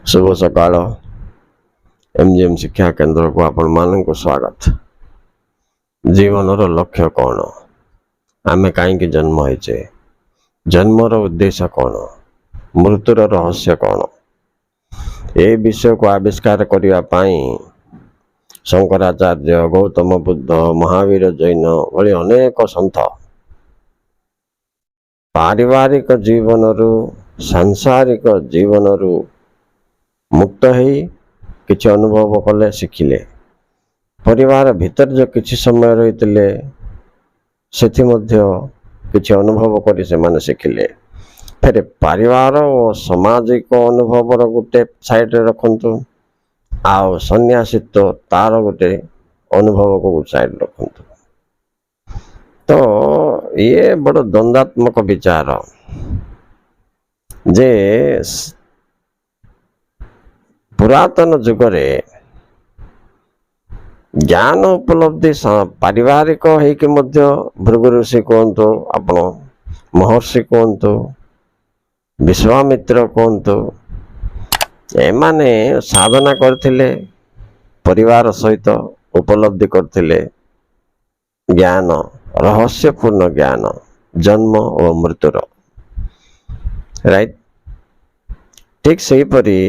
शुभ सकाळ एमजीएम शिक्षा केन्द्र को आपण मानक स्वागत। जीवनर लक्ष्य कौन, आमे कहीं जन्म होइचे, जन्मर उद्देश्य कौन, मृत्युर रहस्य कौन, ए विषय को आविष्कार करने पाई शंकराचार्य, गौतम बुद्ध, महावीर, जैन भली अनेक सन्थ पारिवारिक जीवनरू सांसारिक जीवनरू मुक्त ही किछि अनुभव कले, शिखिले। परिवार भीतर जो किछि समय रही सेथि मध्य किछि अनुभव करी से माने शिखिले। फिर परिवार और सामाजिक अनुभव गोटे साइड रे रखंतु, आउ सन्यासित्व तार गोटे अनुभव को साइड रखंतु। तो ये बड़ द्वंद्वात्मक विचार जे पुरातन जुगरे ज्ञान उपलब्धि पारिवारिक होइके मध्य भृगु ऋषि कहतु, आपण महर्षि कहतु, विश्वामित्र कहतु, एमाने साधना करथिले, परिवार सहित उपलब्धि करथिले ज्ञान, रहस्यपूर्ण ज्ञान जन्म और मृत्युर। राइट। ठीक सही परी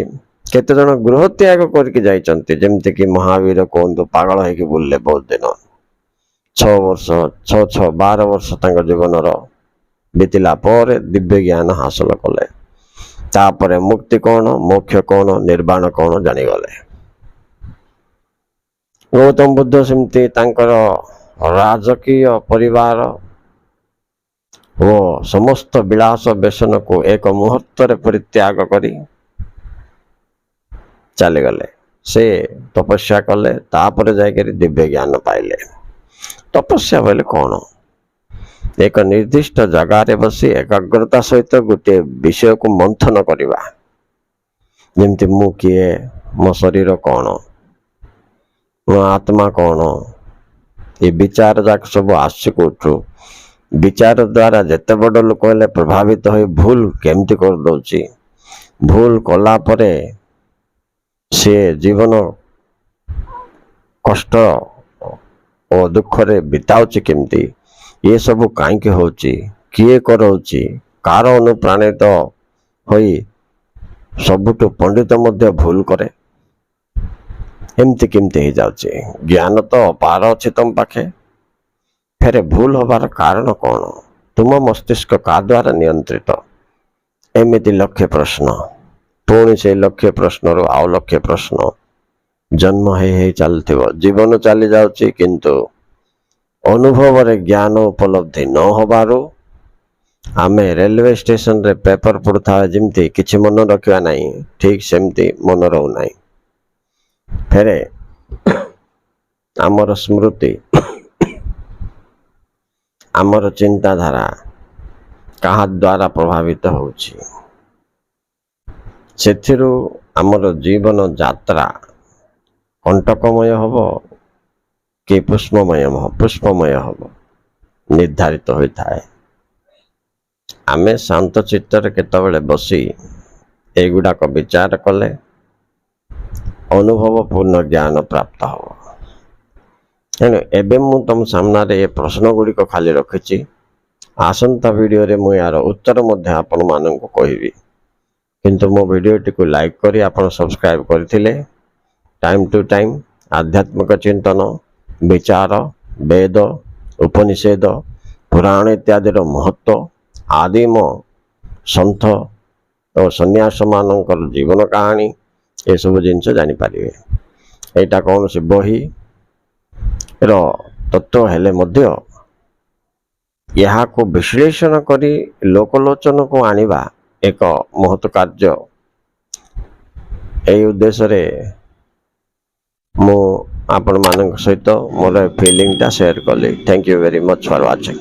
केते जन गृह त्याग करके जाइचंती, जेमति कि महावीर कहतु पागल होइके बुलले बहुत दिन, 6 वर्ष 12 वर्ष तांग जीवनर बीतिला पर दिव्य ज्ञान हासिल कले। तापरे मुक्ति कौन, मोक्ष कौन, निर्वाण कौन जानी गले। गौतम बुद्ध सेमती तांकर राजकीय परिवार वो समस्त विलास व्यसन को एक मुहूर्त परित्याग करी चली गले। से तपस्या कले, तापर जाकर दिव्य ज्ञान पाइले। तपस्या बोले कौन, एक निर्दिष्ट जगार बसी एकाग्रता सहित गोटे विषय को मंथन करवा, जमती मु किए, मो शरीर कौन, मो आत्मा कौन, ये विचार जाक सब आसुठू। विचार द्वारा जिते बड़ लोक प्रभावित हो भूल केमती कर दौची, भूल कला परे से जीवन कष्ट और दुख रे बिताउची केमती, ये सब कहीं होची, किए करौची, कार अनुप्राणित होई सबुठ पंडित मध्य भूल करे, एमती केमती हो जाउची। ज्ञान तो अपार अच्छी तुम पाखे, फिर भूल होबार कारण कौन, तुम मस्तिष्क का द्वारा नियंत्रित, एमिति लक्ष्य प्रश्न, पुणी से लक्ष्य प्रश्न रो आउ लक्ष्य प्रश्न जन्म हे चलथिबो, जीवन चली जाउची, किंतु अनुभव रे ज्ञान उपलब्धि न होबारो आमे रेलवे स्टेशन रे पेपर पढ़ुथा जिमती किछि मन रखिया नहीं, ठीक सेमती मन रहू नहीं। फेरे आमर स्मृति, आमर चिंताधारा कहा द्वारा प्रभावित होउछि, सेथिरु आमर जीवन यात्रा कंटकमय हबो कि पुष्पमय हबो निर्धारित होता है। आमे शांत चित्तर केतबेले बसी एगुड़ाक विचार कले अनुभव पूर्ण ज्ञान प्राप्त हो। एबे मु तुम सामने ये प्रश्न गुड़िक खाली रखी, आसंता वीडियो रे मु यार उत्तर मध्य आपण मानक कहबी, किंतु मो वीडियोटी को लाइक करी आपण सब्सक्राइब करथिले। टाइम टू टाइम आध्यात्मिक चिंतन, विचार, वेद, उपनिषेद, पुराण इत्यादि महत्व, आदिम सन्थ और सन्यास मानकर जीवन कहानी ये सब जिनस जानीपारे। यहाँ कौन सी बही रो तत्व हेले मध्य यहाँ को विश्लेषण करी लोकलोचन को आनिबा एक महत्व कार्य। यही उद्देश्य रे मु आपण मानक सहित मोर फीलिंग टा शेयर कली। Thank you very much for watching.